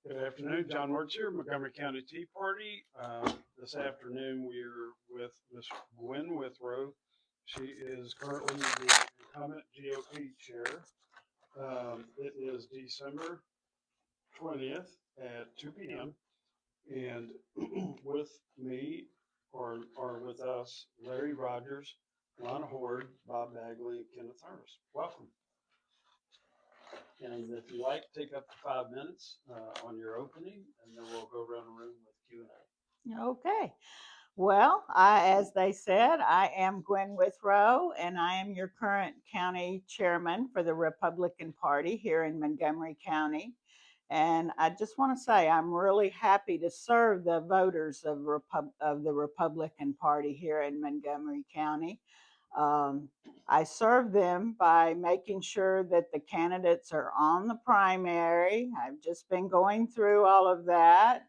Good afternoon, John Wertz here, Montgomery County Tea Party. This afternoon we're with Ms. Gwen Withrow. She is currently the incumbent GOP chair. It is December 20th at 2 p.m. And with me or with us, Larry Rogers, Lana Horde, Bob Bagley, and Kenneth Harris. Welcome. And if you like, take up to 5 minutes on your opening, and then we'll go around the room with Q&A. Okay. Well, as they said, I am Gwen Withrow, and I am your current county chairman for the Republican Party here in Montgomery County. And I just want to say I'm really happy to serve the voters of the Republican Party here in Montgomery County. Um, I serve them by making sure that the candidates are on the primary. I've just been going through all of that,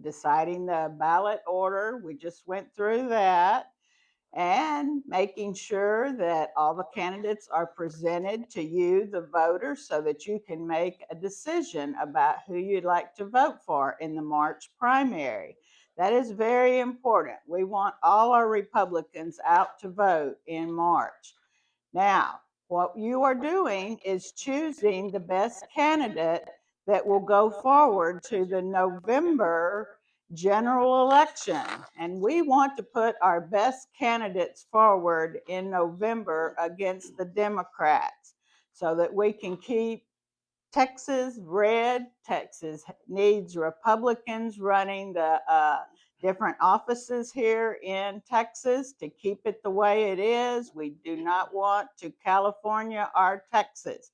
deciding the ballot order. We just went through that and making sure that all the candidates are presented to you, the voters, so that you can make a decision about who you'd like to vote for in the March primary. That is very important. We want all our Republicans out to vote in March. Now, what you are doing is choosing the best candidate that will go forward to the November general election. And we want to put our best candidates forward in November against the Democrats so that we can keep Texas red. Texas needs Republicans running the different offices here in Texas to keep it the way it is. We do not want to California our Texas.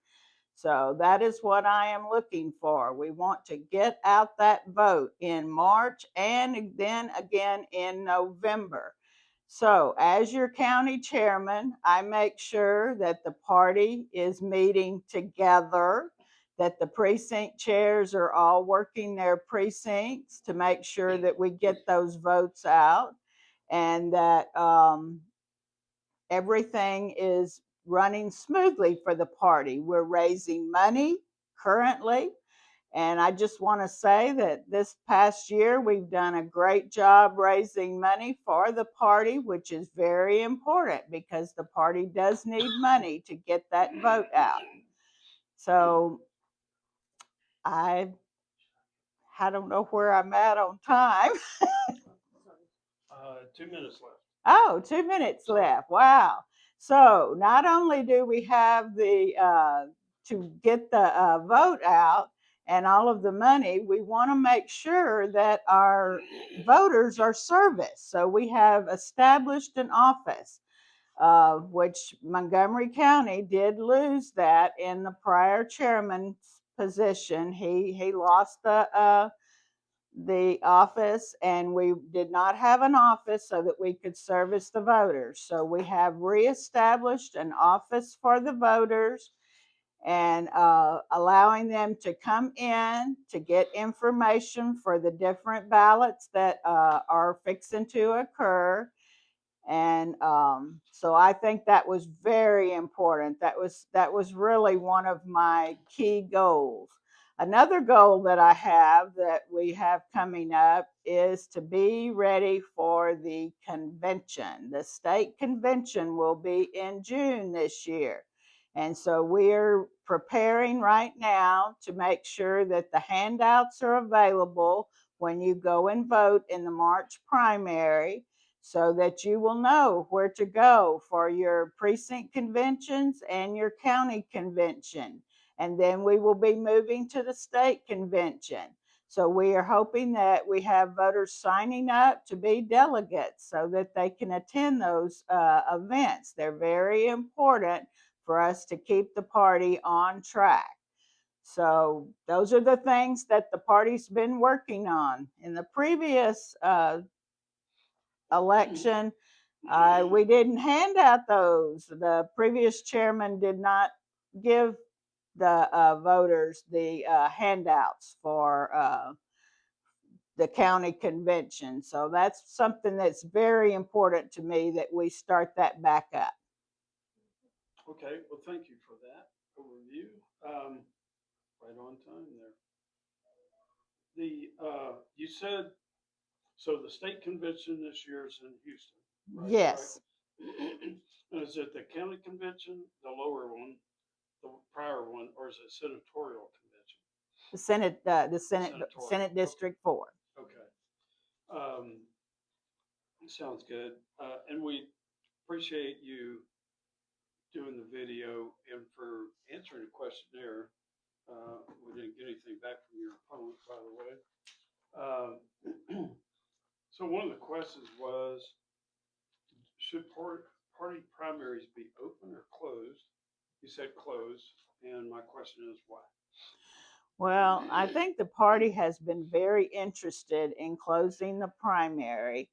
So that is what I am looking for. We want to get out that vote in March and then again in November. So, as your county chairman, I make sure that the party is meeting together, that the precinct chairs are all working their precincts to make sure that we get those votes out, and that everything is running smoothly for the party. We're raising money currently. And I just want to say that this past year, we've done a great job raising money for the party, which is very important because the party does need money to get that vote out. So I don't know where I'm at on time. 2 minutes left. Oh, 2 minutes left. Wow. So not only do we have the to get the vote out and all of the money, we want to make sure that our voters are serviced. So we have established an office, which Montgomery County did lose that in the prior chairman's position. He lost the office, and we did not have an office so that we could service the voters. So we have reestablished an office for the voters and allowing them to come in to get information for the different ballots that are fixing to occur. And so I think that was very important. That was really one of my key goals. Another goal that I have that we have coming up is to be ready for the convention. The state convention will be in June this year. And so we're preparing right now to make sure that the handouts are available when you go and vote in the March primary so that you will know where to go for your precinct conventions and your county convention. And then we will be moving to the state convention. So we are hoping that we have voters signing up to be delegates so that they can attend those events. They're very important for us to keep the party on track. So those are the things that the party's been working on. In the previous election, we didn't hand out those. The previous chairman did not give the voters the handouts for the county convention. So that's something that's very important to me that we start that back up. Okay, well, thank you for that overview. Right on time there. you said, so the state convention this year is in Houston, right? Yes, Right? And is it the county convention, the lower one, the prior one, or is it senatorial convention? Senatorial. Senate District 4. Okay. Um, sounds good. And we appreciate you doing the video and for answering the questionnaire. We didn't get anything back from your opponent, by the way. So one of the questions was, should party primaries be open or closed? You said closed, and my question is why? Well, I think the party has been very interested in closing the primary.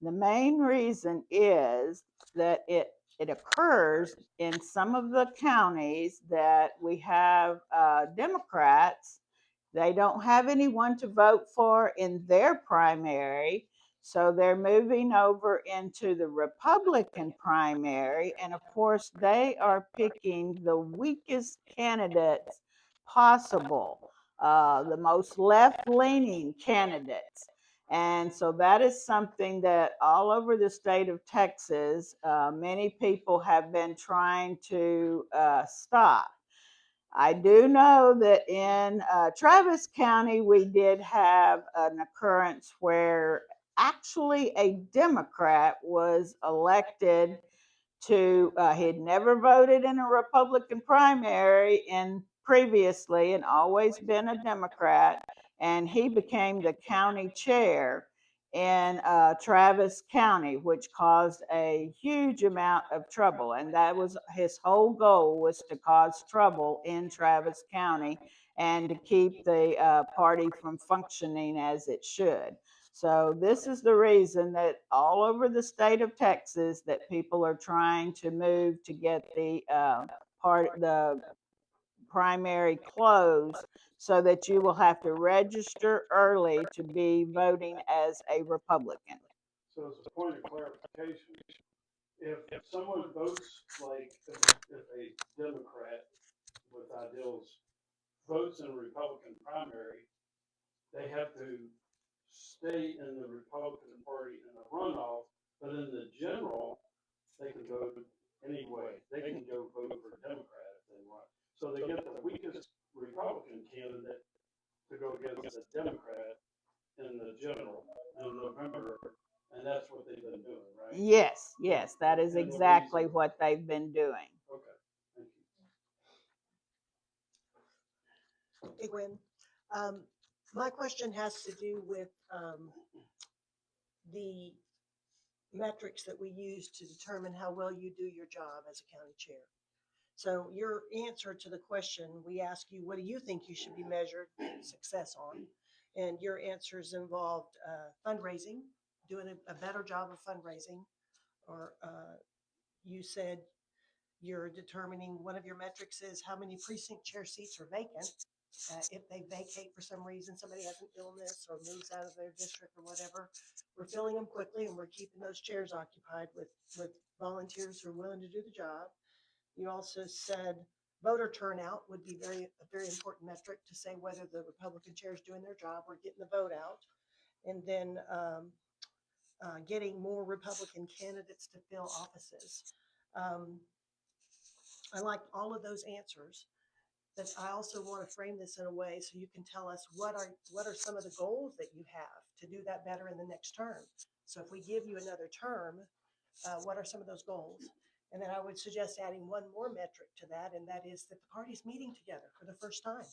The main reason is that it occurs in some of the counties that we have Democrats. They don't have anyone to vote for in their primary. So they're moving over into the Republican primary. And of course, they are picking the weakest candidates possible, the most left leaning candidates. And so that is something that all over the state of Texas, many people have been trying to stop. I do know that in Travis County, we did have an occurrence where actually a Democrat was elected to, he had never voted in a Republican primary in previously and always been a Democrat, and he became the county chair in Travis County, which caused a huge amount of trouble. And that was his whole goal, was to cause trouble in Travis County and to keep the party from functioning as it should. So this is the reason that all over the state of Texas that people are trying to move to get the primary closed, so that you will have to register early to be voting as a Republican. So as a point of clarification, if someone votes like if a Democrat with ideals votes in a Republican primary, they have to stay in the Republican Party in a runoff, but in the general, they can vote anyway. They can go vote for a Democrat if they want. So they get the weakest Republican candidate to go against the Democrat in the general in November, and that's what they've been doing, right? Yes, yes, that is And the exactly reason. what they've been doing. Okay, thank you. Hey, Gwen. My question has to do with the metrics that we use to determine how well you do your job as a county chair. So your answer to the question, we ask you, what do you think you should be measured success on? And your answers involved fundraising, doing a better job of fundraising, or you said you're determining, one of your metrics is how many precinct chair seats are vacant. If they vacate for some reason, somebody has an illness or moves out of their district or whatever, we're filling them quickly and we're keeping those chairs occupied with volunteers who are willing to do the job. You also said voter turnout would be a very important metric to say whether the Republican chair is doing their job or getting the vote out. And then getting more Republican candidates to fill offices. I like all of those answers, but I also want to frame this in a way so you can tell us what are some of the goals that you have to do that better in the next term. So if we give you another term, what are some of those goals? And then I would suggest adding one more metric to that, and that is that the party's meeting together for the first time.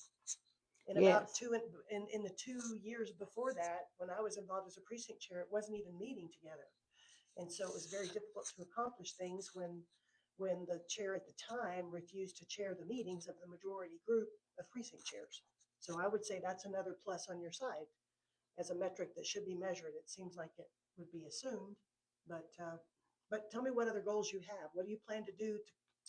In about Yes. in the 2 years before that, when I was involved as a precinct chair, it wasn't even meeting together. And so it was very difficult to accomplish things when the chair at the time refused to chair the meetings of the majority group of precinct chairs. So I would say that's another plus on your side as a metric that should be measured. It seems like it would be assumed, but tell me what other goals you have. What do you plan to do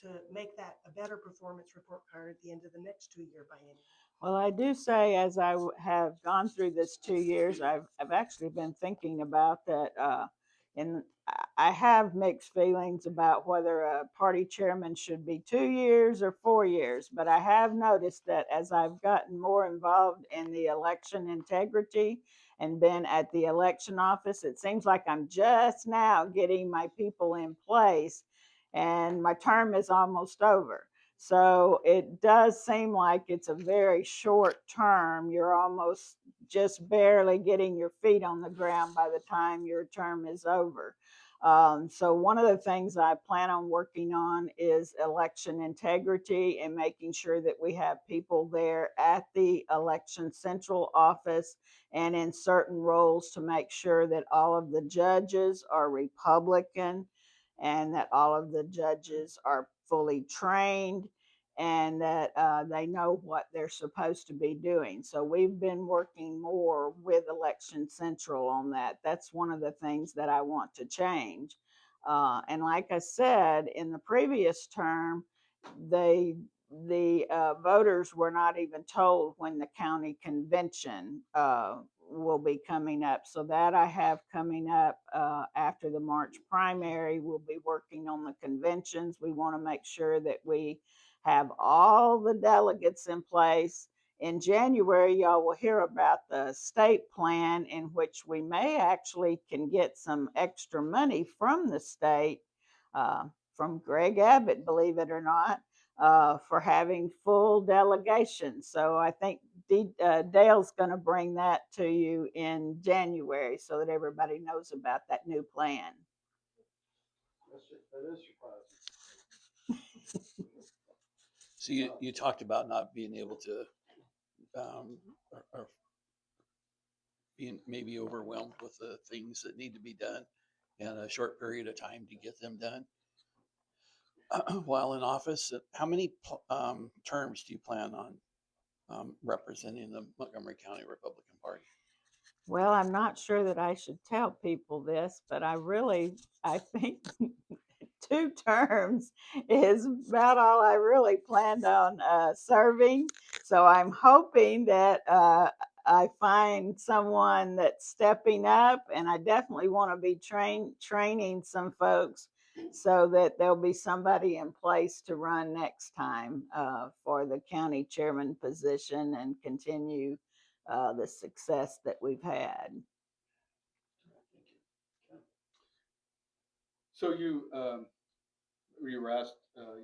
to make that a better performance report card at the end of the next 2-year biennium? Well, I do say, as have gone through this 2 years, I've actually been thinking about that. and I have mixed feelings about whether a party chairman should be 2 years or 4 years. But I have noticed that as I've gotten more involved in the election integrity and been at the election office, it seems like I'm just now getting my people in place, and my term is almost over. So it does seem like it's a very short term. You're almost just barely getting your feet on the ground by the time your term is over. So one of the things I plan on working on is election integrity and making sure that we have people there at the election central office and in certain roles to make sure that all of the judges are Republican and that all of the judges are fully trained and that they know what they're supposed to be doing. So we've been working more with Election Central on that. That's one of the things that I want to change. And like I said, in the previous term, they the voters were not even told when the county convention will be coming up. So that I have coming up after the March primary. We'll be working on the conventions. We want to make sure that we have all the delegates in place. In January, y'all will hear about the state plan in which we may actually can get some extra money from the state, uh, from Greg Abbott, believe it or not, for having full delegation. So I think Dale's going to bring that to you in January so that everybody knows about that new plan. That is surprising. So you talked about not being able to, or being maybe overwhelmed with the things that need to be done in a short period of time to get them done while in office. How many terms do you plan on representing the Montgomery County Republican Party? Well, I'm not sure that I should tell people this, but I think 2 terms is about all I really planned on serving. So I'm hoping that I find someone that's stepping up, and I definitely want to be training some folks so that there'll be somebody in place to run next time for the county chairman position and continue the success that we've had. So you were asked,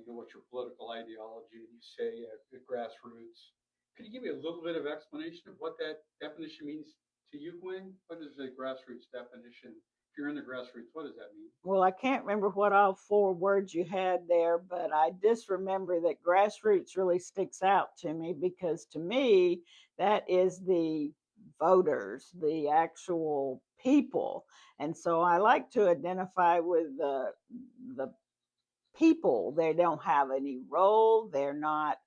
what's your political ideology, and you say the grassroots. Could you give me a little bit of explanation of what that definition means to you, Gwen? What is the grassroots definition? If you're in the grassroots, what does that mean? Well, I can't remember what all 4 words you had there, but I just remember that grassroots really sticks out to me because to me, that is the voters, the actual people. And so I like to identify with the people. They don't have any role. They're not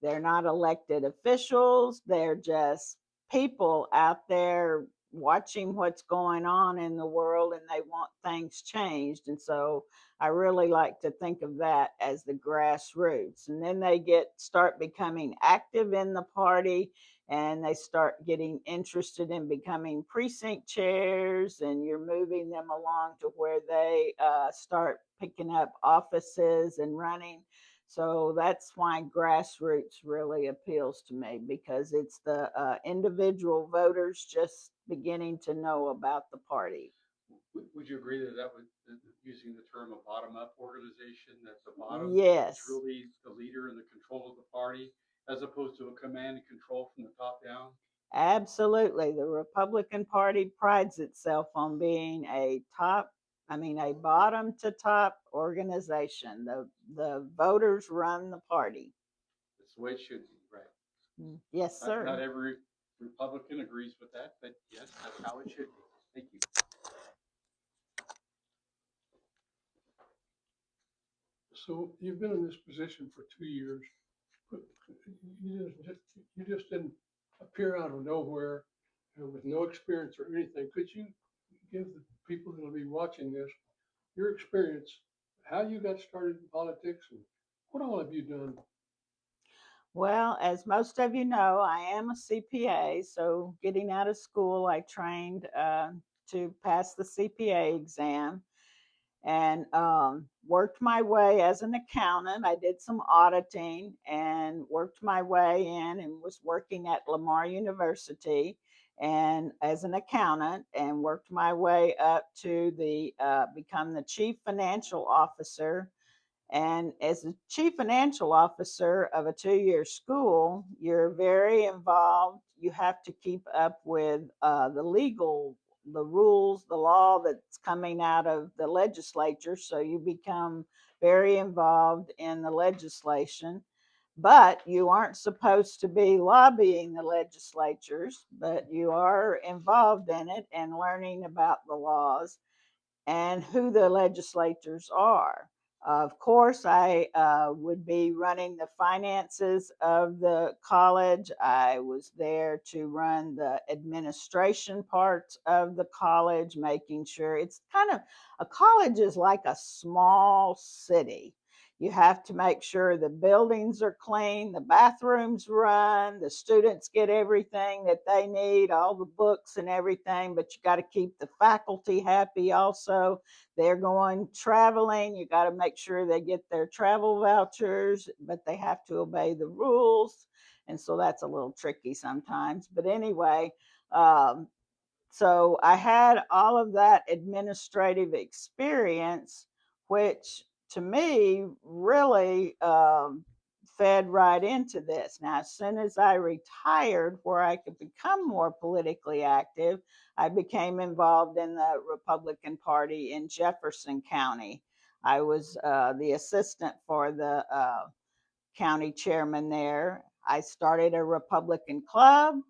elected officials. They're just people out there watching what's going on in the world, and they want things changed. And so I really like to think of that as the grassroots. And then they start becoming active in the party, and they start getting interested in becoming precinct chairs, and you're moving them along to where they start picking up offices and running. So that's why grassroots really appeals to me, because it's the individual voters just beginning to know about the party. Would you agree that using the term a bottom-up organization, that the bottom Yes. is really the leader and the control of the party, as opposed to a command and control from the top down? Absolutely. The Republican Party prides itself on being a bottom to top organization. The voters run the party. That's the way it should be, right? Yes, sir. Not every Republican agrees with that, but yes, that's how it should be. Thank you. So you've been in this position for 2 years, but you just didn't appear out of nowhere with no experience or anything. Could you give the people that will be watching this your experience, how you got started in politics, and what all have you done? Well, as most of you know, I am a CPA. So getting out of school, I trained to pass the CPA exam, and worked my way as an accountant. I did some auditing and worked my way in and was working at Lamar University and as an accountant, and worked my way up to the become the chief financial officer. And as a chief financial officer of a 2-year school, you're very involved. You have to keep up with the rules, the law that's coming out of the legislature. So you become very involved in the legislation. But you aren't supposed to be lobbying the legislatures, but you are involved in it and learning about the laws and who the legislators are. Of course, I would be running the finances of the college. I was there to run the administration parts of the college, making sure it's kind of a college is like a small city. You have to make sure the buildings are clean, the bathrooms run, the students get everything that they need, all the books and everything, but you got to keep the faculty happy also. They're going traveling. You got to make sure they get their travel vouchers, but they have to obey the rules. And so that's a little tricky sometimes. But anyway, so I had all of that administrative experience, which to me really fed right into this. Now, as soon as I retired, where I could become more politically active, I became involved in the Republican Party in Jefferson County. I was the assistant for the county chairman there. I started a Republican club,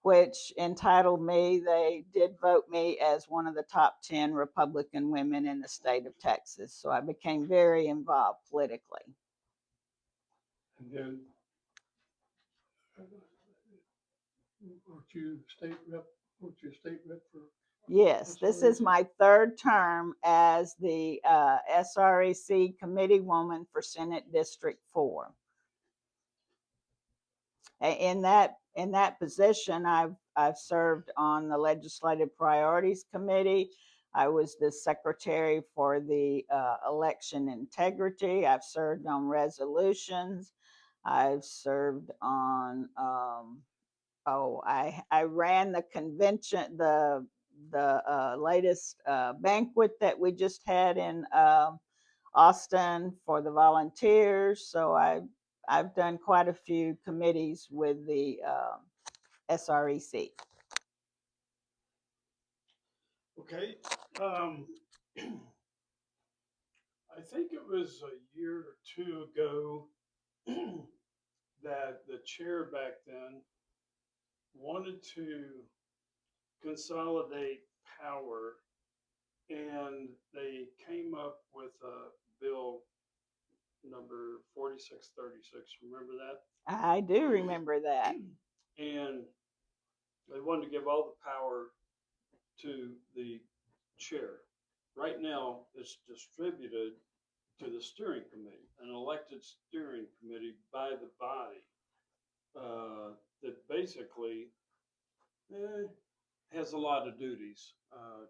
which entitled me, they did vote me as one of the top 10 Republican women in the state of Texas. So I became very involved politically. And then, weren't you state rep, weren't you state rep for? Yes, this is my third term as the SREC committee woman for Senate District 4. In that position, I've served on the Legislative Priorities Committee. I was the secretary for the election integrity. I've served on resolutions. I've served on I ran the convention, the latest banquet that we just had in Austin for the volunteers. So I've done quite a few committees with the SREC. Okay. I think it was a year or two ago that the chair back then wanted to consolidate power, and they came up with a bill number 4636. Remember that? I do remember that. And they wanted to give all the power to the chair. Right now, it's distributed to the steering committee, an elected steering committee by the body that basically has a lot of duties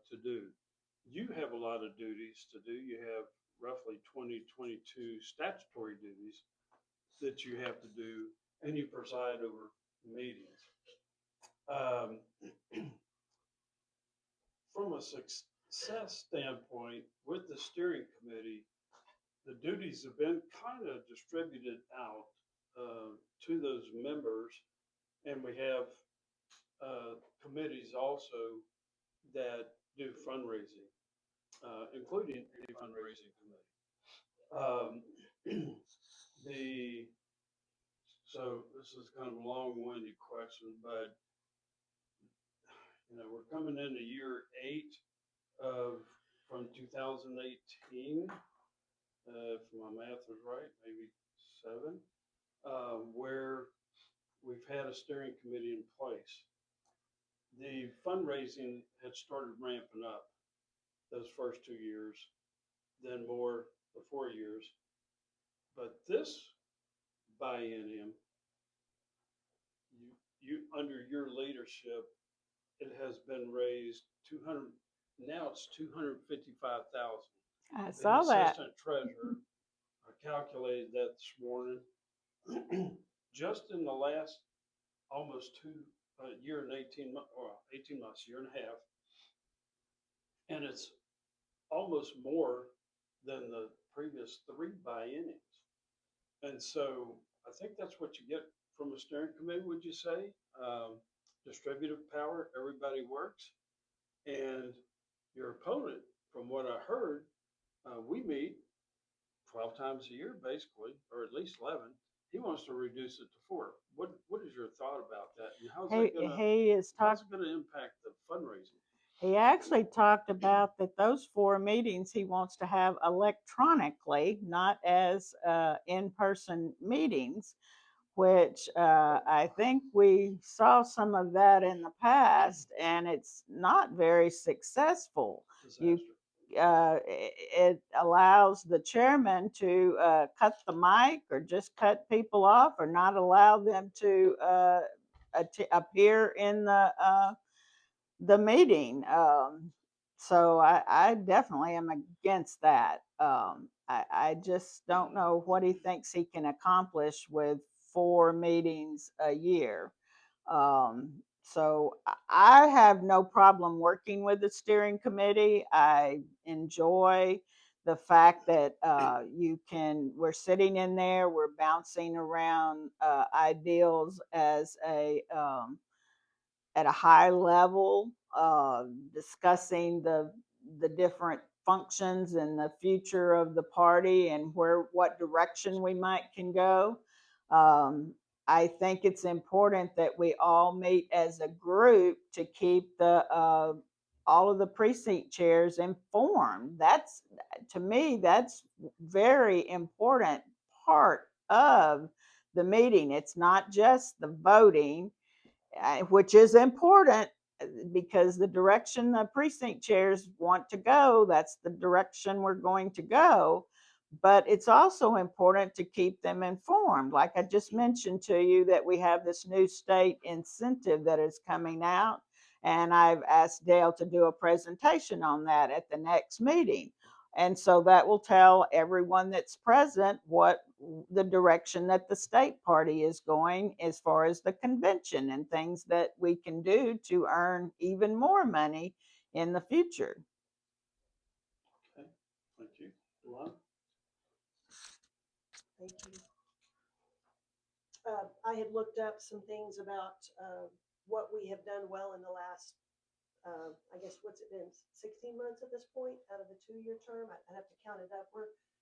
to do. You have a lot of duties to do. You have roughly 22 statutory duties that you have to do, and you preside over meetings. From a success standpoint, with the steering committee, the duties have been kind of distributed out to those members, and we have committees also that do fundraising, including a fundraising committee. So this is kind of a long-winded question, but we're coming into year 8 from 2018. If my math is right, maybe 7, where we've had a steering committee in place. The fundraising had started ramping up those first 2 years, then more the 4 years. But this biennium, you under your leadership, it has been raised 200, now it's 255,000. I The saw that. assistant treasurer calculated that this morning. Just in the last almost year and 18 months, or 18 months, year and a half, and it's almost more than the previous 3 bienniums. And so I think that's what you get from a steering committee, would you say? Distributive power, everybody works. And your opponent, from what I heard, we meet 12 times a year, basically, or at least 11. He wants to reduce it to 4. What is your thought about that? And how's it gonna impact the fundraising? He actually talked about that those 4 meetings he wants to have electronically, not as in-person meetings, which I think we saw some of that in the past, and it's not very successful. You, Disaster. it allows the chairman to cut the mic or just cut people off or not allow them to appear in the meeting. So I definitely am against that. I just don't know what he thinks he can accomplish with 4 meetings a year. So I have no problem working with the steering committee. I enjoy the fact that we're sitting in there, we're bouncing around ideals as at a high level, discussing the different functions and the future of the party and what direction we might can go. Um, I think it's important that we all meet as a group to keep the all of the precinct chairs informed. That's, to me, that's very important part of the meeting. It's not just the voting, which is important, because the direction the precinct chairs want to go, that's the direction we're going to go. But it's also important to keep them informed. Like I just mentioned to you, that we have this new state incentive that is coming out, and I've asked Dale to do a presentation on that at the next meeting. And so that will tell everyone that's present what the direction that the state party is going as far as the convention and things that we can do to earn even more money in the future. Okay, thank you. Luan? Thank you. I had looked up some things about what we have done well in the last, I guess, what's it been, 16 months at this point out of a 2-year term? I have to count it up.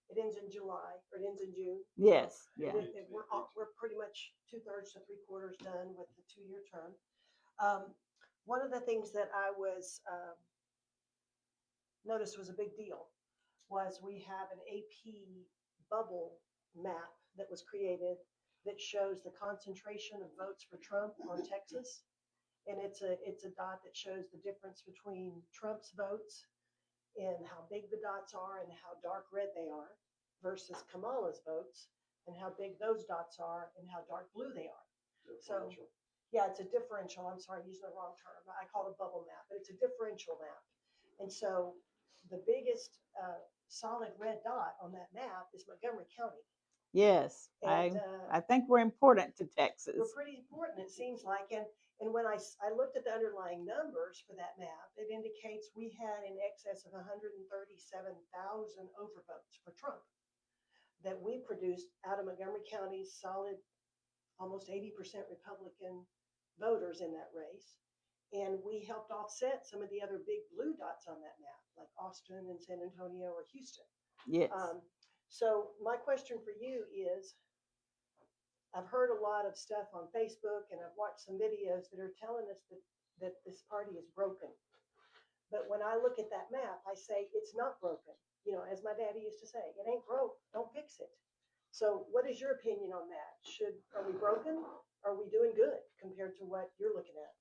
It ends in July, or it ends in June. Yes, yeah. We're pretty much 2/3 to 3/4 done with the 2-year term. One of the things that I was noticed was a big deal was we have an AP bubble map that was created that shows the concentration of votes for Trump on Texas. And it's a dot that shows the difference between Trump's votes and how big the dots are and how dark red they are versus Kamala's votes and how big those dots are and how dark blue they are. So, yeah, it's a differential. I'm sorry, I'm using the wrong term. I call it a bubble map, but it's a differential map. And so the biggest solid red dot on that map is Montgomery County. Yes, And, I think we're important to Texas. We're pretty important, it seems like. And when I looked at the underlying numbers for that map, it indicates we had in excess of 137,000 overvotes for Trump that we produced out of Montgomery County's solid, almost 80% Republican voters in that race. And we helped offset some of the other big blue dots on that map, like Austin and San Antonio or Houston. Yes. So my question for you is, I've heard a lot of stuff on Facebook and I've watched some videos that are telling us that this party is broken. But when I look at that map, I say it's not broken. You know, as my daddy used to say, it ain't broke, don't fix it. So what is your opinion on that? Are we broken? Are we doing good compared to what you're looking at?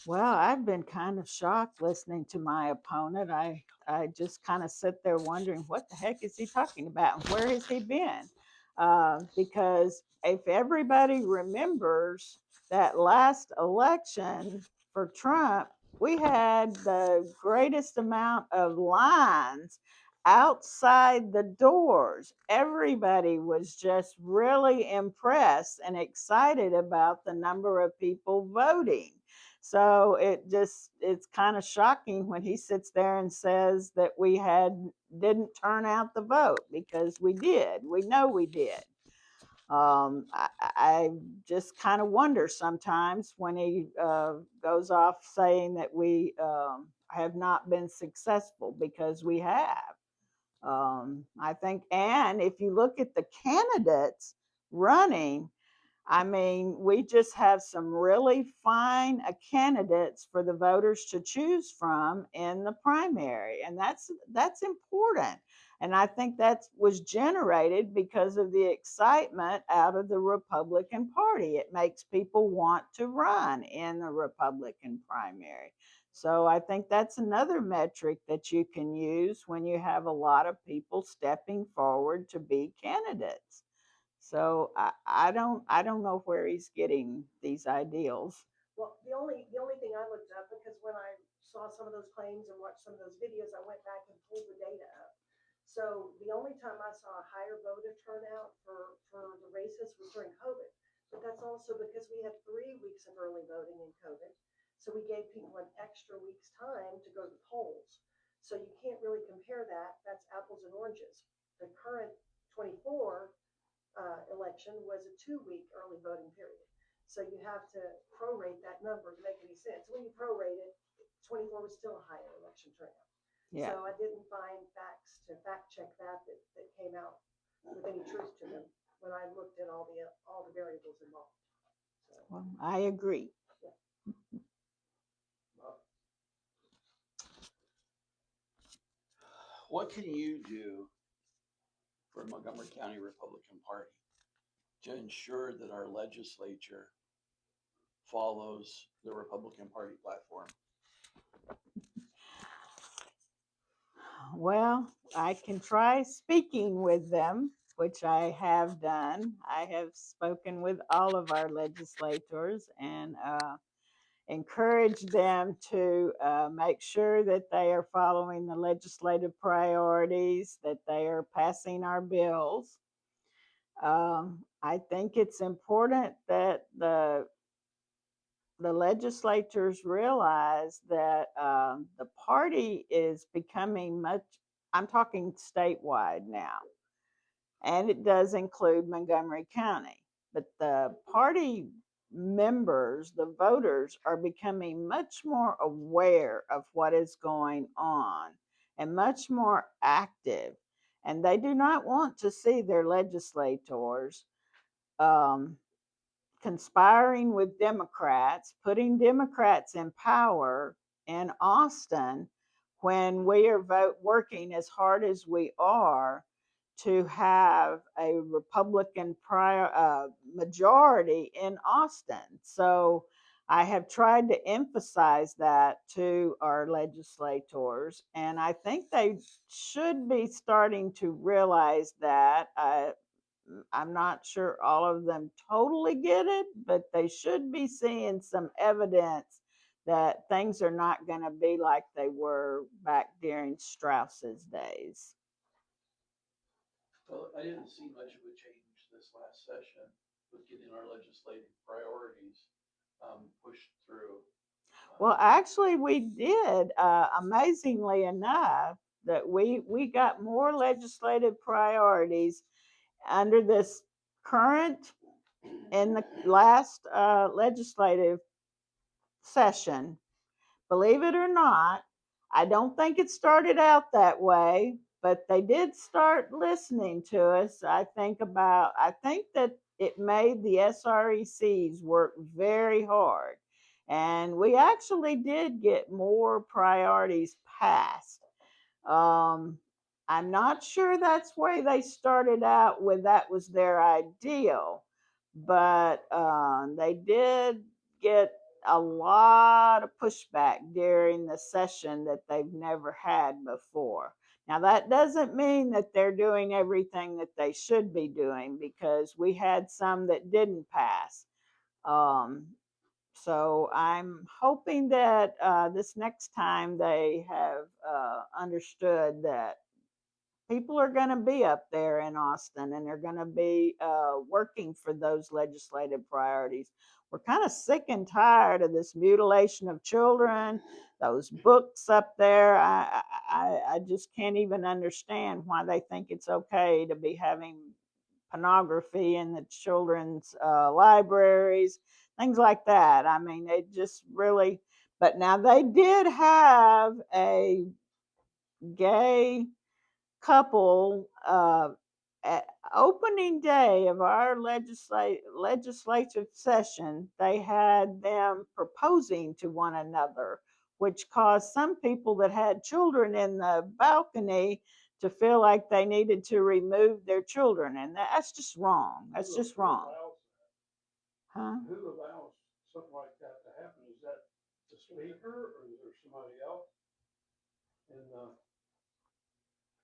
Well, I've been kind of shocked listening to my opponent. I just kind of sit there wondering, what the heck is he talking about and where has he been? Because if everybody remembers that last election for Trump, we had the greatest amount of lines outside the doors. Everybody was just really impressed and excited about the number of people voting. So it's kind of shocking when he sits there and says that we didn't turn out the vote, because we did. We know we did. I just kind of wonder sometimes when he goes off saying that we have not been successful, because we have. I think, and if you look at the candidates running, I mean, we just have some really fine candidates for the voters to choose from in the primary, and that's important. And I think that was generated because of the excitement out of the Republican Party. It makes people want to run in the Republican primary. So I think that's another metric that you can use when you have a lot of people stepping forward to be candidates. So I don't know where he's getting these ideals. Well, the only thing I looked up, because when I saw some of those claims and watched some of those videos, I went back and pulled the data up. So the only time I saw a higher voter turnout for the races was during COVID. But that's also because we had 3 weeks of early voting in COVID. So we gave people an extra week's time to go to the polls. So you can't really compare that. That's apples and oranges. The current 24 election was a 2 week early voting period. So you have to prorate that number to make any sense. When you prorate it, 24 was still a higher election turnout. Yeah. So I didn't find facts to fact check that came out with any truth to them when I looked at all the variables involved. So, Well, I agree. yeah. What can you do for Montgomery County Republican Party to ensure that our legislature follows the Republican Party platform? Well, I can try speaking with them, which I have done. I have spoken with all of our legislators and encouraged them to make sure that they are following the legislative priorities, that they are passing our bills. I think it's important that the legislatures realize that the party is becoming much, I'm talking statewide now, and it does include Montgomery County, but the party members, the voters, are becoming much more aware of what is going on and much more active. And they do not want to see their legislators um, conspiring with Democrats, putting Democrats in power in Austin when we are working as hard as we are to have a Republican majority in Austin. So I have tried to emphasize that to our legislators, and I think they should be starting to realize that. I'm not sure all of them totally get it, but they should be seeing some evidence that things are not going to be like they were back during Strauss's days. Well, I didn't see much of a change this last session with getting our legislative priorities pushed through. Well, actually, we did, amazingly enough, that we got more legislative priorities under this current, in the last legislative session. Believe it or not, I don't think it started out that way, but they did start listening to us. I think that it made the SRECs work very hard. And we actually did get more priorities passed. Um, I'm not sure that's where they started out with, that was their ideal, but they did get a lot of pushback during the session that they've never had before. Now, that doesn't mean that they're doing everything that they should be doing, because we had some that didn't pass. Um, So I'm hoping that this next time they have understood that people are going to be up there in Austin and they're going to be working for those legislative priorities. We're kind of sick and tired of this mutilation of children, those books up there. I just can't even understand why they think it's okay to be having pornography in the children's libraries, things like that. I mean, it just really, but now they did have a gay couple at opening day of our legislative session. They had them proposing to one another, which caused some people that had children in the balcony to feel like they needed to remove their children, and that's just wrong. That's just wrong. Huh? Who allows something like that to happen? Is that the speaker or is there somebody else? And,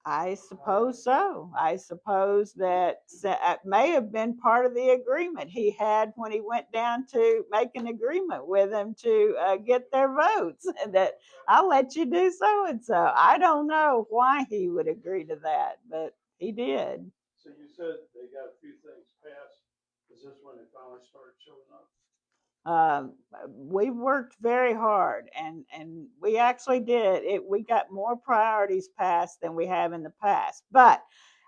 I suppose so. I suppose that it may have been part of the agreement he had when he went down to make an agreement with them to get their votes. That I'll let you do so and so. I don't know why he would agree to that, but he did. So you said they got a few things passed. Is this when they finally started showing up? Um, we worked very hard, and we actually did it. We got more priorities passed than we have in the past. But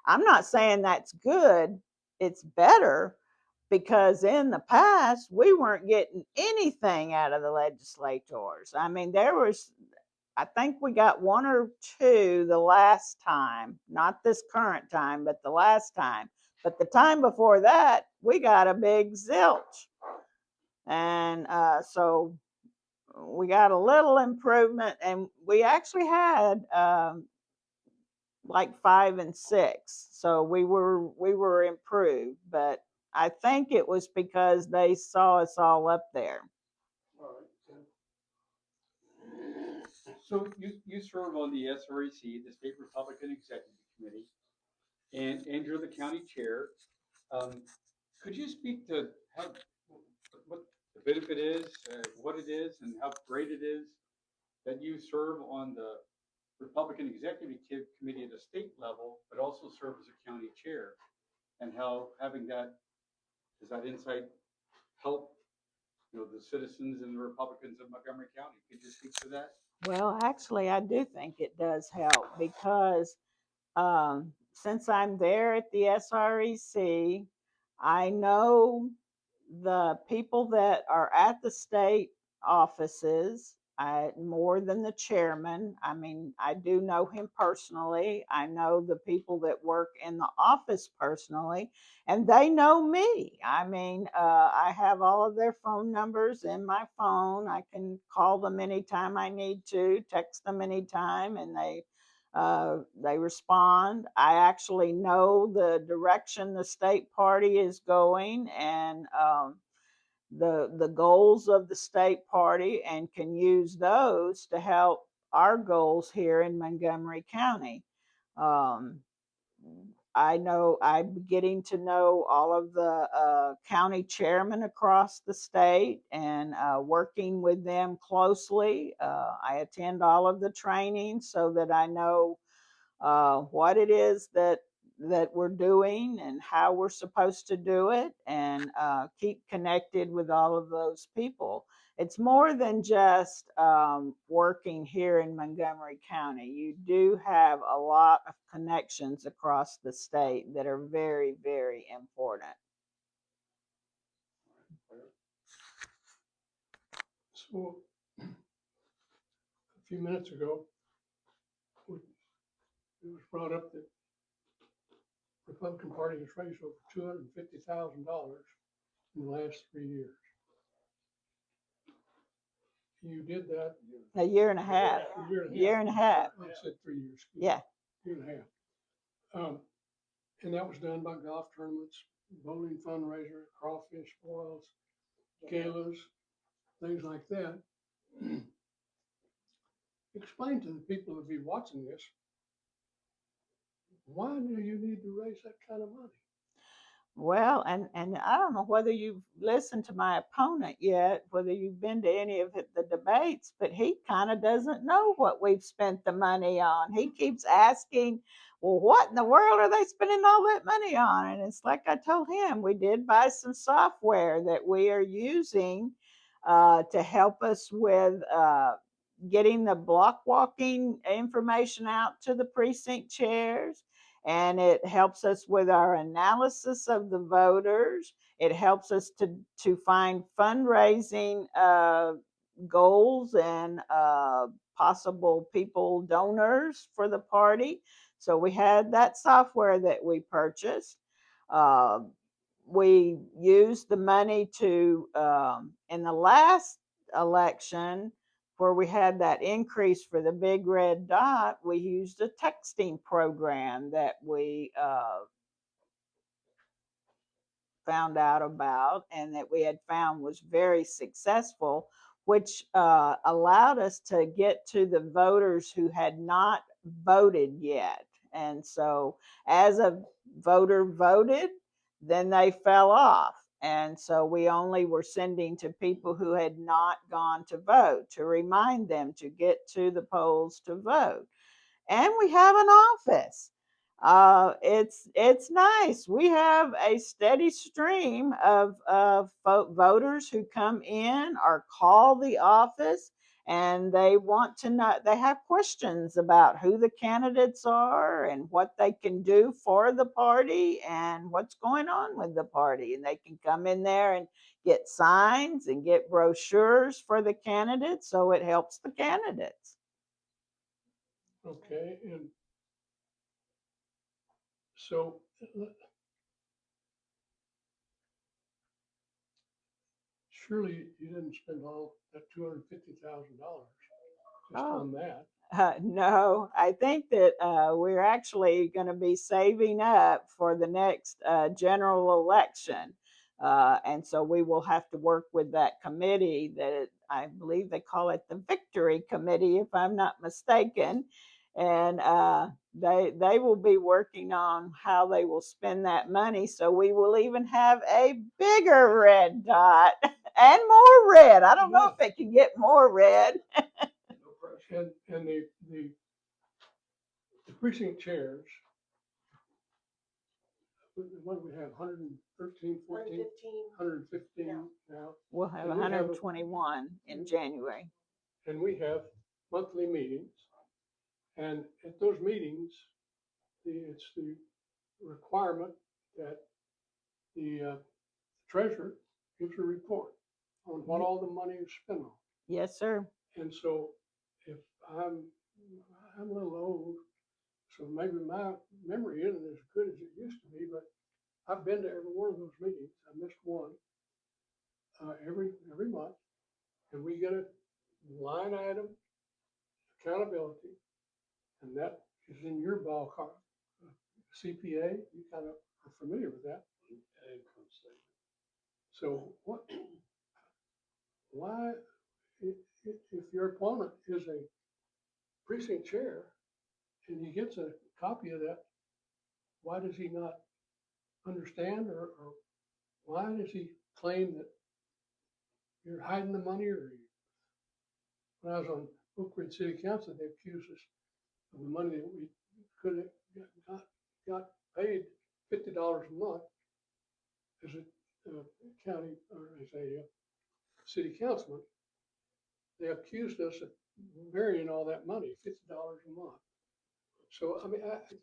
I'm not saying that's good. It's better because in the past we weren't getting anything out of the legislators. I mean, I think we got one or two the last time, not this current time, but the last time. But the time before that, we got a big zilch. And so we got a little improvement, and we actually had like 5 and 6, so we were improved. But I think it was because they saw us all up there. All right. So you serve on the SREC, the State Republican Executive Committee, and you're the county chair. Could you speak to how, what the benefit is, what it is, and how great it is that you serve on the Republican Executive Committee at the state level, but also serve as a county chair, and how having that, does that insight help, the citizens and the Republicans of Montgomery County? Could you speak to that? Well, actually, I do think it does help because since I'm there at the SREC, I know the people that are at the state offices, more than the chairman. I mean, I do know him personally. I know the people that work in the office personally, and they know me. I mean, I have all of their phone numbers in my phone. I can call them anytime I need to, text them anytime, and they respond. I actually know the direction the state party is going, and the goals of the state party, and can use those to help our goals here in Montgomery County. Um, I know I'm getting to know all of the county chairmen across the state, and working with them closely. I attend all of the trainings so that I know what it is that we're doing and how we're supposed to do it, and keep connected with all of those people. It's more than just working here in Montgomery County. You do have a lot of connections across the state that are very, very important. so a few minutes ago, it was brought up that the Republican Party has raised over $250,000 in the last 3 years. You did that. A year and a half. A year and a half. Year and a half. I said 3 years. Excuse me. Yeah. Year and a half. And that was done by golf tournaments, bowling fundraiser, crawfish boils, galas, things like that. Explain to the people that be watching this, why do you need to raise that kind of money? Well, and I don't know whether you've listened to my opponent yet, whether you've been to any of the debates, but he kind of doesn't know what we've spent the money on. He keeps asking, well, what in the world are they spending all that money on? And it's like I told him, we did buy some software that we are using to help us with getting the block walking information out to the precinct chairs, and it helps us with our analysis of the voters. It helps us to find fundraising goals and possible people donors for the party. So we had that software that we purchased. Uh, we used the money to in the last election where we had that increase for the big red dot, we used a texting program that we found out about and that we had found was very successful, which allowed us to get to the voters who had not voted yet. And so, as a voter voted, then they fell off. And so we only were sending to people who had not gone to vote to remind them to get to the polls to vote. And we have an office. It's nice. We have a steady stream of voters who come in or call the office, and they want to know. They have questions about who the candidates are and what they can do for the party and what's going on with the party. And they can come in there and get signs and get brochures for the candidates, so it helps the candidates. Okay, and so surely you didn't spend all that $250,000 just Oh. on that. No, I think that we're actually going to be saving up for the next general election. And so we will have to work with that committee that I believe they call it the Victory Committee, if I'm not mistaken. And they will be working on how they will spend that money. So we will even have a bigger red dot and more red. I don't know if it can get more red. And the precinct chairs, what do we have, 113, 14, 115 now? We'll have And we have a- 121 in January. And we have monthly meetings. And at those meetings, it's the requirement that the treasurer gives a report on what all the money is spent on. Yes, sir. And so if I'm a little old, so maybe my memory isn't as good as it used to be, but I've been to every one of those meetings. I missed one every month, and we get a line item accountability, and that is in your ballpark. CPA, you kind of are familiar with that. So why, if your opponent is a precinct chair and he gets a copy of that, why does he not understand, or why does he claim that you're hiding the money? Or when I was on Oak Ridge City Council, they accused us of the money that we could have got paid $50 a month as a county or as a city councilman. They accused us of burying all that money, $50 a month. So, I mean, it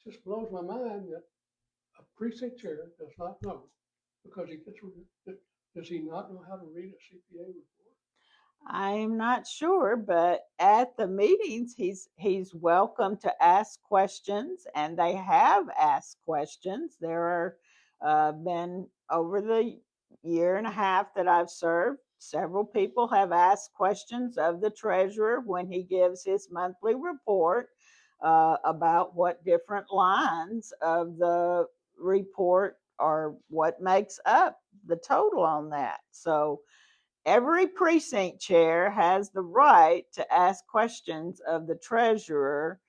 just blows my mind that a precinct chair does not know, because does he not know how to read a CPA report? I'm not sure, but at the meetings, he's welcome to ask questions, and they have asked questions. There are been over the year and a half that I've served, several people have asked questions of the treasurer when he gives his monthly report about what different lines of the report are what makes up the total on that. So every precinct chair has the right to ask questions of the treasurer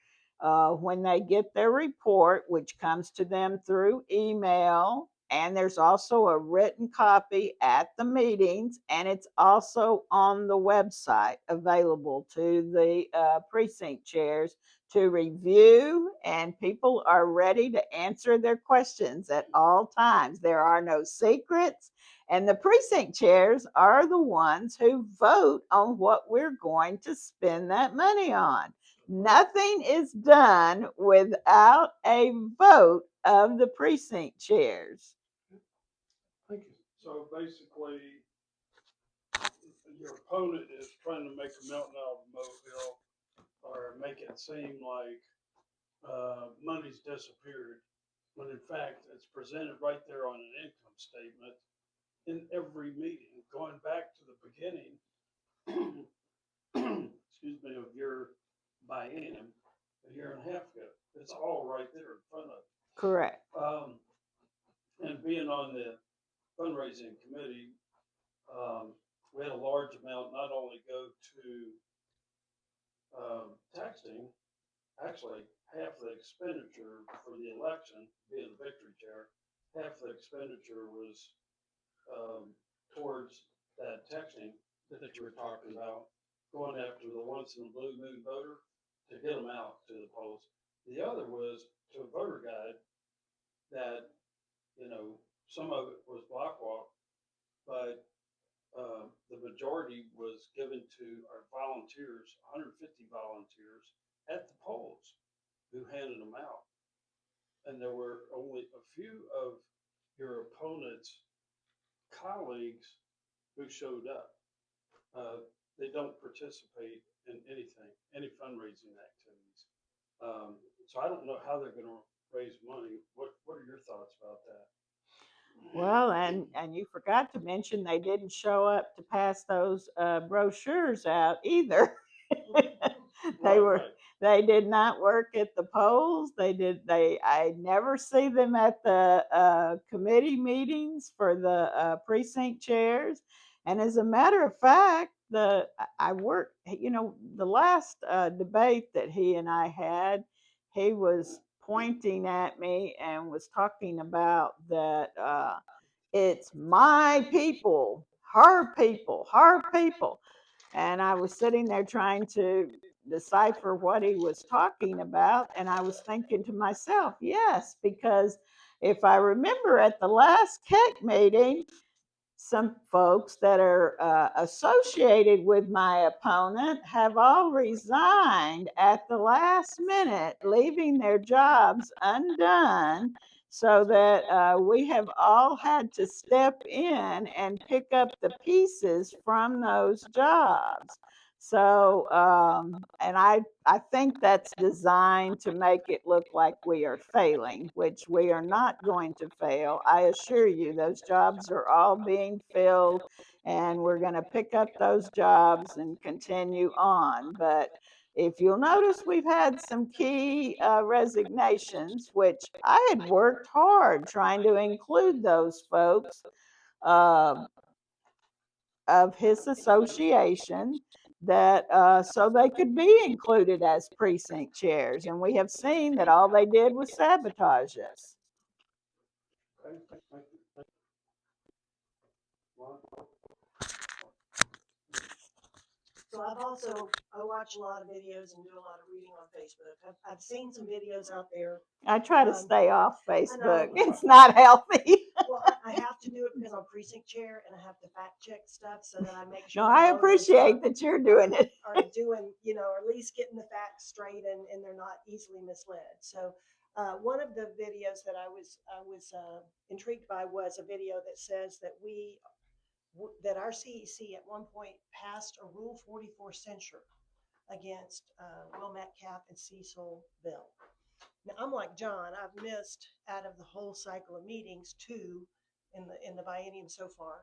when they get their report, which comes to them through email and there's also a written copy at the meetings, and it's also on the website available to the precinct chairs to review, and people are ready to answer their questions at all times. There are no secrets, and the precinct chairs are the ones who vote on what we're going to spend that money on. Nothing is done without a vote of the precinct chairs. Thank you. So basically, your opponent is trying to make a mountain out of a molehill, or make it seem like money's disappeared, when in fact it's presented right there on an income statement in every meeting, going back to the beginning, excuse me, of your biennium a year and a half ago. It's all right there in front of Correct. and being on the fundraising committee, we had a large amount not only go to taxing, actually half the expenditure for the election, being the victory chair, half the expenditure was towards that texting that you were talking about, going after the once in a blue moon voter to get them out to the polls. The other was to a voter guide that, some of it was block walk, but the majority was given to our volunteers, 150 volunteers at the polls who handed them out. And there were only a few of your opponent's colleagues who showed up. They don't participate in anything, any fundraising activities. So I don't know how they're going to raise money. What are your thoughts about that? Well, and you forgot to mention they didn't show up to pass those brochures out either. They were Right. they did not work at the polls. I never see them at the committee meetings for the precinct chairs. And as a matter of fact, I worked, the last debate that he and I had, he was pointing at me and was talking about that it's my people, her people, her people. And I was sitting there trying to decipher what he was talking about. And I was thinking to myself, yes, because if I remember at the last CAC meeting, some folks that are associated with my opponent have all resigned at the last minute, leaving their jobs undone, so that we have all had to step in and pick up the pieces from those jobs. So, and I think that's designed to make it look like we are failing, which we are not going to fail. I assure you, those jobs are all being filled, and we're going to pick up those jobs and continue on. But if you'll notice, we've had some key resignations, which I had worked hard trying to include those folks. Uh, of his association, that so they could be included as precinct chairs. And we have seen that all they did was sabotage us. Okay. Thank you. Well, So I watch a lot of videos and do a lot of reading on Facebook. I've seen some videos out there. I try to stay off I Facebook. know. It's not healthy. Well, I have to do it because I'm precinct chair and I have to fact check stuff so that I make sure. No, the I voters appreciate that you're doing it. are doing, or at least getting the facts straight and they're not easily misled. So one of the videos that I was intrigued by was a video that says that that our CEC at one point passed a Rule 44 censure against Will Metcalf and Cecil Bill. Now I'm like John. I've missed out of the whole cycle of meetings 2 in the biennium so far.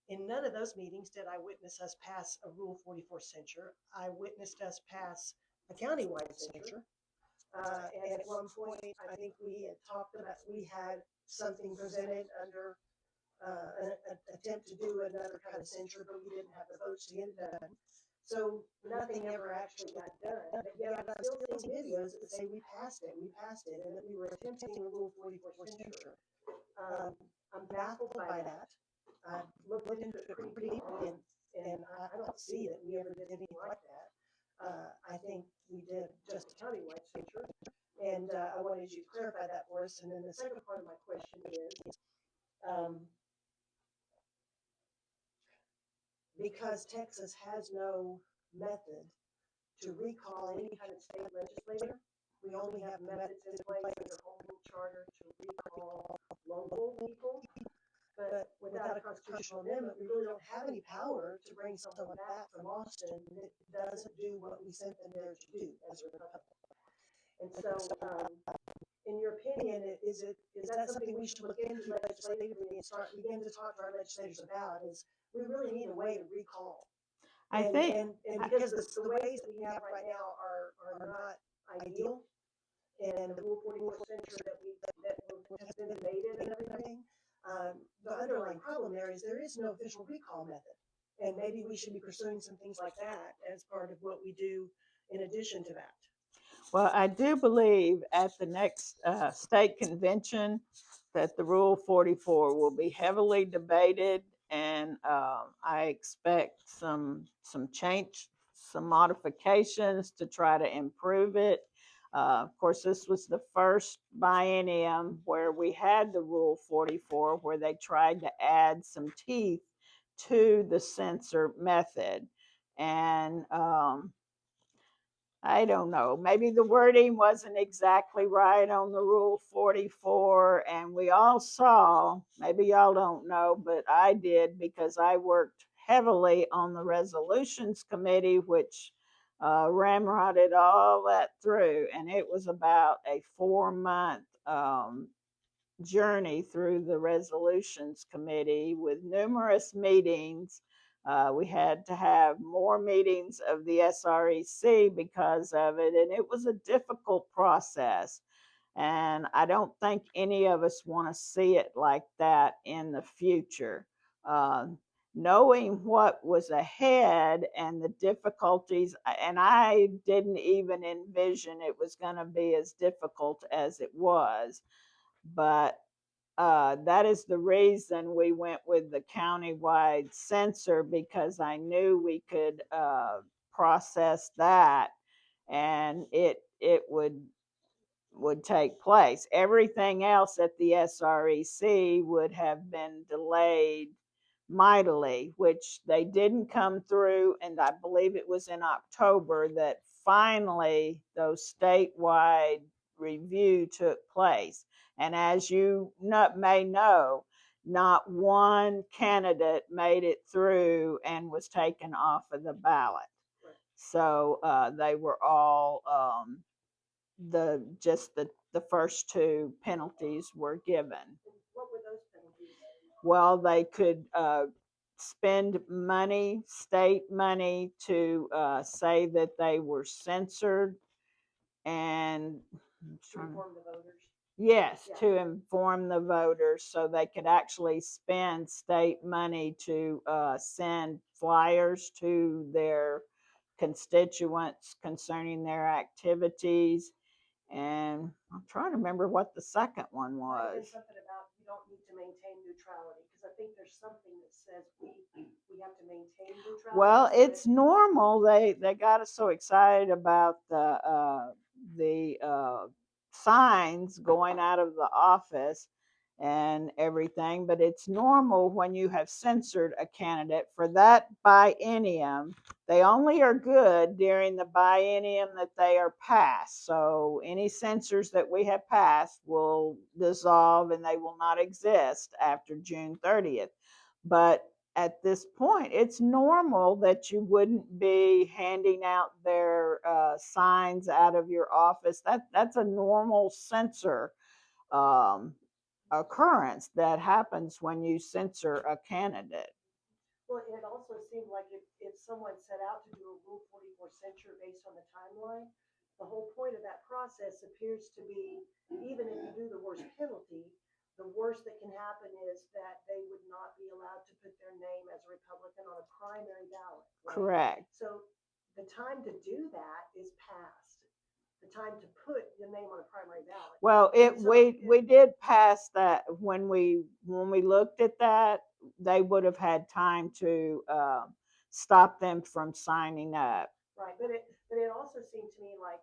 In none of those meetings did I witness us pass a Rule 44 censure. I witnessed us pass a countywide censure. And at one point, I think we had talked about, we had something presented under an attempt to do another kind of censure, but we didn't have the votes to get it done. So nothing ever actually got done. But yet I'm still seeing videos that say we passed it, and that we were attempting a Rule 44 censure. I'm baffled by that. I've looked into it pretty deeply, and I don't see that we ever did anything like that. I think we did just a countywide censure, and I wanted you to clarify that for us. And then the second part of my question is, um, because Texas has no method to recall any kind of state legislator, we only have methods in place under home rule charter to recall local people. But without a constitutional amendment, we really don't have any power to bring someone back from Austin that doesn't do what we sent them there to do as a republic. And so, in your opinion, is that something we should look into legislatively and begin to talk to our legislators about? Is we really need a way to recall. I think And because the ways that we have right now are not ideal, and the Rule 44 censure that has been debated and everything, the underlying problem there is no official recall method. And maybe we should be pursuing some things like that as part of what we do in addition to that. Well, I do believe at the next state convention that the Rule 44 will be heavily debated, and I expect some change, some modifications to try to improve it. Of course, this was the first biennium where we had the Rule 44, where they tried to add some teeth to the censor method, and I don't know. Maybe the wording wasn't exactly right on the Rule 44. And we all saw, maybe y'all don't know, but I did because I worked heavily on the resolutions committee, which ramrodded all that through. And it was about a 4-month journey through the resolutions committee with numerous meetings. We had to have more meetings of the SREC because of it, and it was a difficult process. And I don't think any of us want to see it like that in the future. Uh, Knowing what was ahead and the difficulties, and I didn't even envision it was going to be as difficult as it was, but that is the reason we went with the countywide censor, because I knew we could process that, and it would take place. Everything else at the SREC would have been delayed mightily, which they didn't come through. And I believe it was in October that finally those statewide review took place. And as you may know, not one candidate made it through and was taken off of the ballot. So they were all the first two penalties were given. What were those penalties? Well, they could spend money, state money, to say that they were censored, and To inform the voters. yes, Yeah. to inform the voters so they could actually spend state money to send flyers to their constituents concerning their activities. And I'm trying to remember what the second one Might have been was. something about you don't need to maintain neutrality, because I think there's something that says we have to maintain neutrality. Well, it's normal. They got us so excited about the signs going out of the office and everything, but it's normal when you have censored a candidate for that biennium. They only are good during the biennium that they are passed. So any censors that we have passed will dissolve and they will not exist after June 30th. But at this point, it's normal that you wouldn't be handing out their signs out of your office. That's a normal censor occurrence that happens when you censor a candidate. Well, it also seemed like if someone set out to do a Rule 44 censure based on the timeline, the whole point of that process appears to be, even if you do the worst penalty, the worst that can happen is that they would not be allowed to put their name as a Republican on a primary ballot. Right? Correct. So the time to do that is past. the time to put your name on a primary ballot. Well, So we did pass that when we looked at that, they would have had time to stop them from signing up. Right, but it also seemed to me like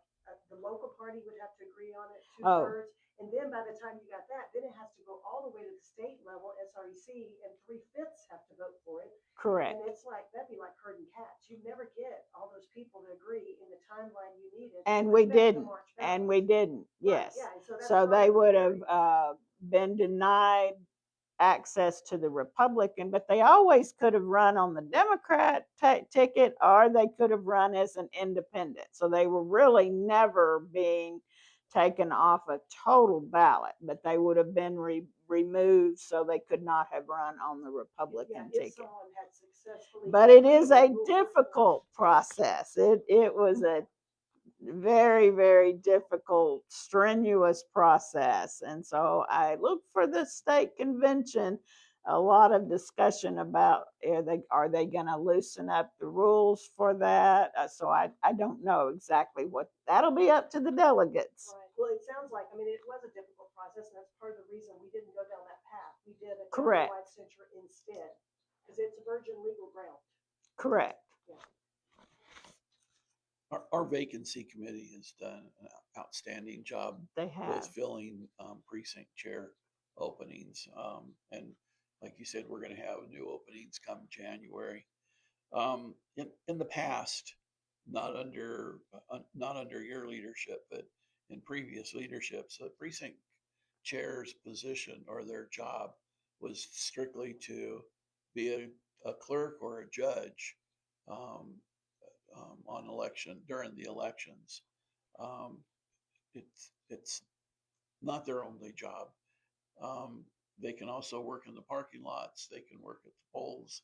the local party would have to agree on it, Oh. 2/3. And then by the time you got that, then it has to go all the way to the state level, SREC, and 3/5 have to vote for it. Correct. And it's like, that'd be like herding cats. You'd never get all those people to agree in the timeline you needed. And to we affect the didn't. March And ballot. we didn't. Right, Yes. yeah, and so that's So why they I'm would very- have been denied access to the Republican, but they always could have run on the Democrat ticket, or they could have run as an independent. So they were really never being taken off a total ballot, but they would have been removed, so they could not have run on the Republican Yeah, if ticket. someone had successfully. But it is a ruled before. difficult process. It was a very, very difficult, strenuous process. And so I look for the state convention, a lot of discussion about are they going to loosen up the rules for that? So I don't know exactly what that'll be up to the delegates. Right. Well, it sounds like, I mean, it was a difficult process, and that's part of the reason we didn't go down that path. We did a Correct. countywide censure instead, because it's virgin legal ground. Correct. Our vacancy committee has done an outstanding job They with have. filling precinct chair openings. And like you said, we're going to have new openings come January. In the past, not under your leadership, but in previous leaderships, the precinct chair's position or their job was strictly to be a clerk or a judge um, on during the elections. Um, it's not their only job. They can also work in the parking lots. They can work at the polls.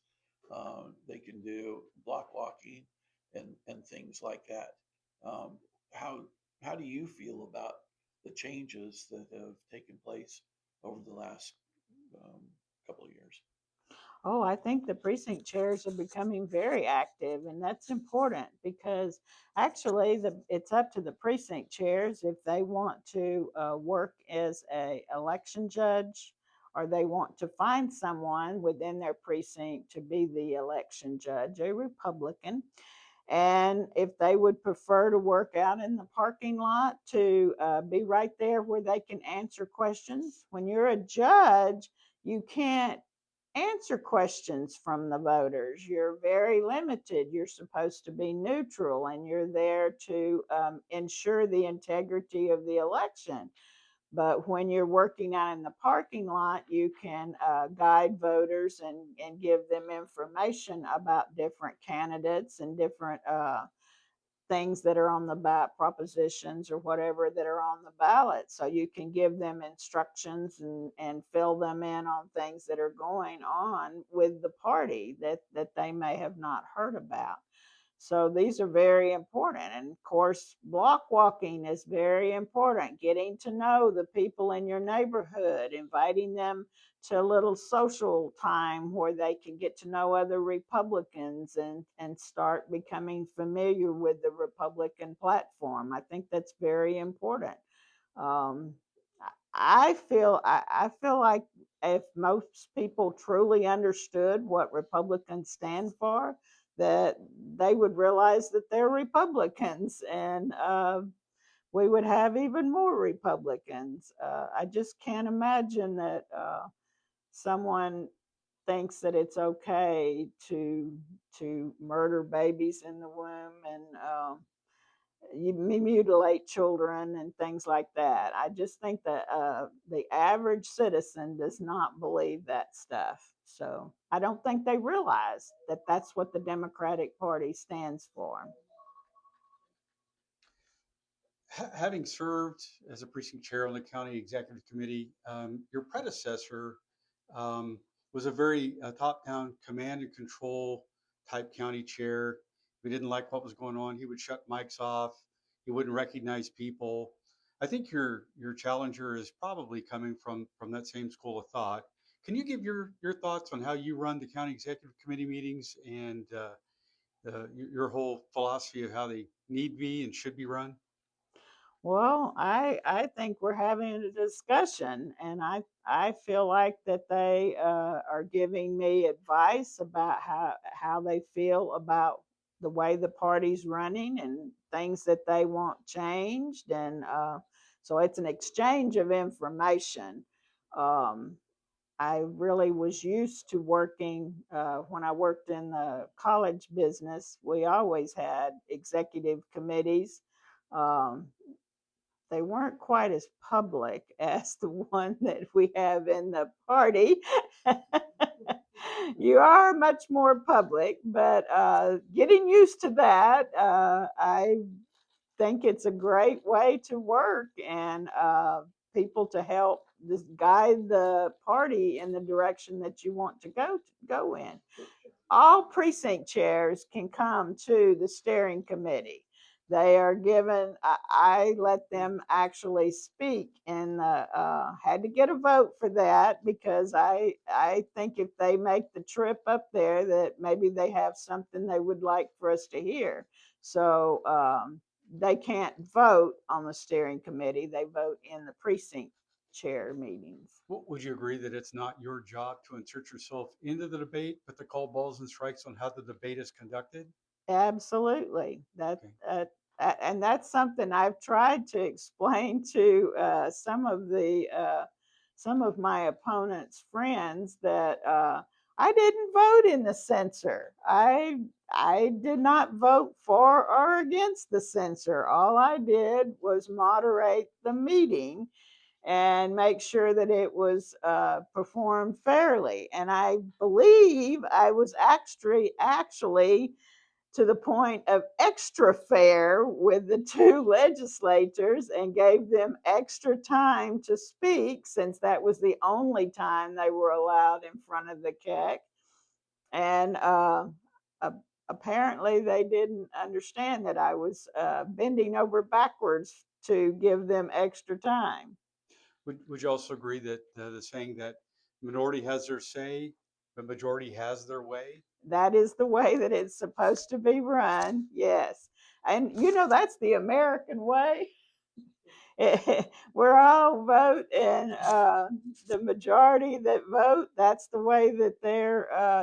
They can do block walking and things like that. Um, how do you feel about the changes that have taken place over the last couple of years? Oh, I think the precinct chairs are becoming very active, and that's important because actually it's up to the precinct chairs if they want to work as a election judge, or they want to find someone within their precinct to be the election judge, a Republican. And if they would prefer to work out in the parking lot, to be right there where they can answer questions. When you're a judge, you can't answer questions from the voters. You're very limited. You're supposed to be neutral, and you're there to ensure the integrity of the election. But when you're working out in the parking lot, you can guide voters and give them information about different candidates and different things that are on the ballot, propositions or whatever that are on the ballot. So you can give them instructions and fill them in on things that are going on with the party that they may have not heard about. So these are very important. And of course, block walking is very important. Getting to know the people in your neighborhood, inviting them to a little social time where they can get to know other Republicans and start becoming familiar with the Republican platform. I think that's very important. Um, I feel like if most people truly understood what Republicans stand for, that they would realize that they're Republicans, and we would have even more Republicans. I just can't imagine that someone thinks that it's okay to murder babies in the womb and you mutilate children and things like that. I just think that the average citizen does not believe that stuff. So I don't think they realize that that's what the Democratic Party stands for. Having served as a precinct chair on the county executive committee, your predecessor was a very top-down command and control type county chair. If he didn't like what was going on, he would shut mics off. He wouldn't recognize people. I think your challenger is probably coming from that same school of thought. Can you give your thoughts on how you run the county executive committee meetings and your whole philosophy of how they need be and should be run? Well, I think we're having a discussion, and I feel like that they are giving me advice about how they feel about the way the party's running and things that they want changed, and so it's an exchange of information. Um, I really was used to working when I worked in the college business. We always had executive committees. Um, they weren't quite as public as the one that we have in the party. You are much more public, but getting used to that, I think it's a great way to work and people to help just guide the party in the direction that you want to go in. All precinct chairs can come to the steering committee. They are given, I let them actually speak and had to get a vote for that because I think if they make the trip up there that maybe they have something they would like for us to hear. So they can't vote on the steering committee. They vote in the precinct chair meetings. Would you agree that it's not your job to insert yourself into the debate, but to call balls and strikes on how the debate is conducted? Absolutely. Okay. And that's something I've tried to explain to some of my opponent's friends that I didn't vote in the censor. I did not vote for or against the censor. All I did was moderate the meeting and make sure that it was performed fairly. And I believe I was actually to the point of extra fair with the two legislators and gave them extra time to speak since that was the only time they were allowed in front of the CAC. And uh, apparently they didn't understand that I was bending over backwards to give them extra time. Would you also agree that the saying that minority has their say, but majority has their way? That is the way that it's supposed to be run. Yes. And that's the American way. We're all vote, and the majority that vote, that's the way that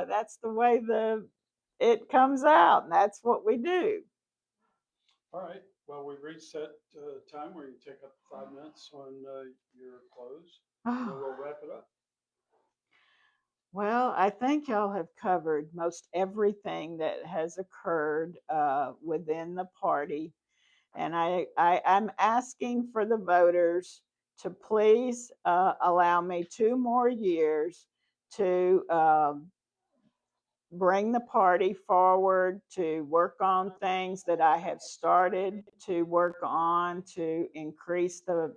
that's the way it comes out, and that's what we do. All right, well, we've reached that time where you take up 5 minutes on your close, and then we'll wrap it up. Well, I think y'all have covered most everything that has occurred within the party. And I'm asking for the voters to please allow me 2 more years to bring the party forward, to work on things that I have started to work on to increase the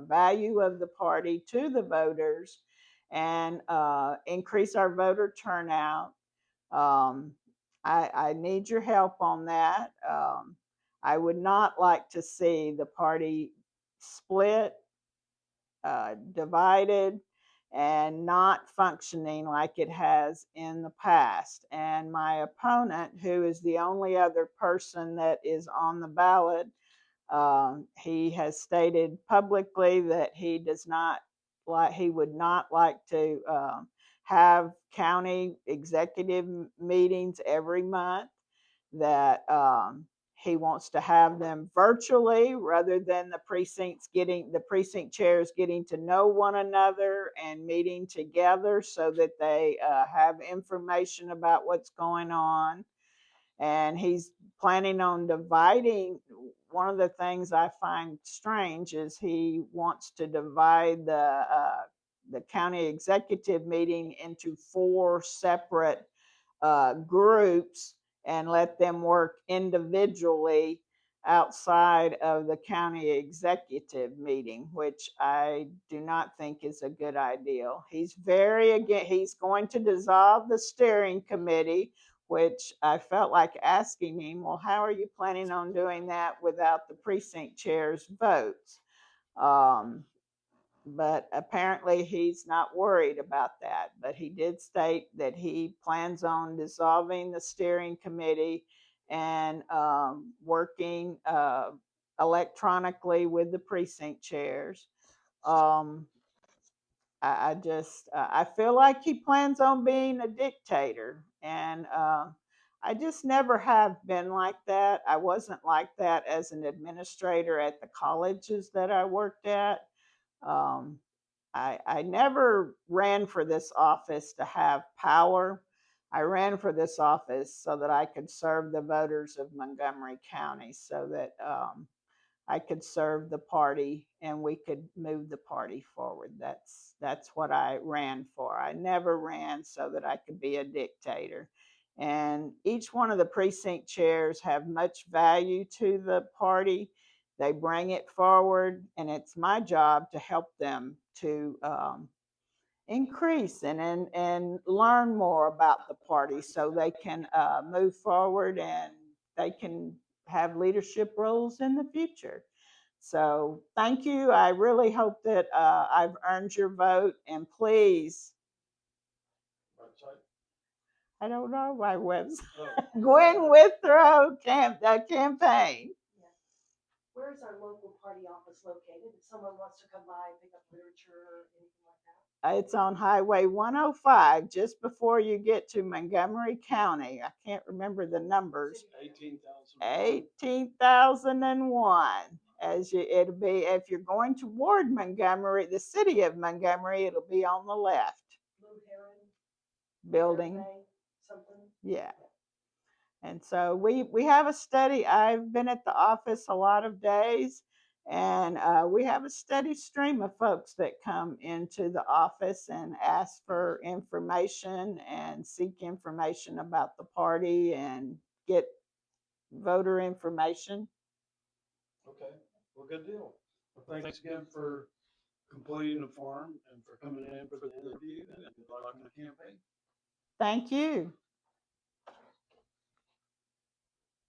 value of the party to the voters and increase our voter turnout. um, I need your help on that. I would not like to see the party split, divided, and not functioning like it has in the past. And my opponent, who is the only other person that is on the ballot, he has stated publicly that he would not like to have county executive meetings every month, that he wants to have them virtually rather than the precinct chairs getting to know one another and meeting together so that they have information about what's going on. And he's planning on dividing. One of the things I find strange is he wants to divide the county executive meeting into 4 separate groups and let them work individually outside of the county executive meeting, which I do not think is a good idea. He's going to dissolve the steering committee, which I felt like asking him, well, how are you planning on doing that without the precinct chair's votes? But apparently he's not worried about that. But he did state that he plans on dissolving the steering committee and working electronically with the precinct chairs. Um, I just I feel like he plans on being a dictator, and I just never have been like that. I wasn't like that as an administrator at the colleges that I worked at. Um, I never ran for this office to have power. I ran for this office so that I could serve the voters of Montgomery County, so that I could serve the party and we could move the party forward. That's what I ran for. I never ran so that I could be a dictator. And each one of the precinct chairs have much value to the party. They bring it forward, and it's my job to help them to increase and learn more about the party so they can move forward and they can have leadership roles in the future. So thank you. I really hope that I've earned your vote, and please, Website? I don't know my website. Oh, Gwen Withrow campaign. Yeah. Where is our local party office located? If someone wants to come by and pick up literature or anything like that? It's on Highway 105, just before you get to Montgomery County. I can't remember the numbers. 18,000. 18,001. It'll be, if you're going toward Montgomery, the city of Montgomery, it'll be on the left Blue Heron? building. Cafe, something? Yeah. And so we have a steady, I've been at the office a lot of days, and we have a steady stream of folks that come into the office and ask for information and seek information about the party and get voter information. Okay, well, good deal. Well, thanks again for completing the form and for coming in for the interview, and good luck in the campaign. Thank you.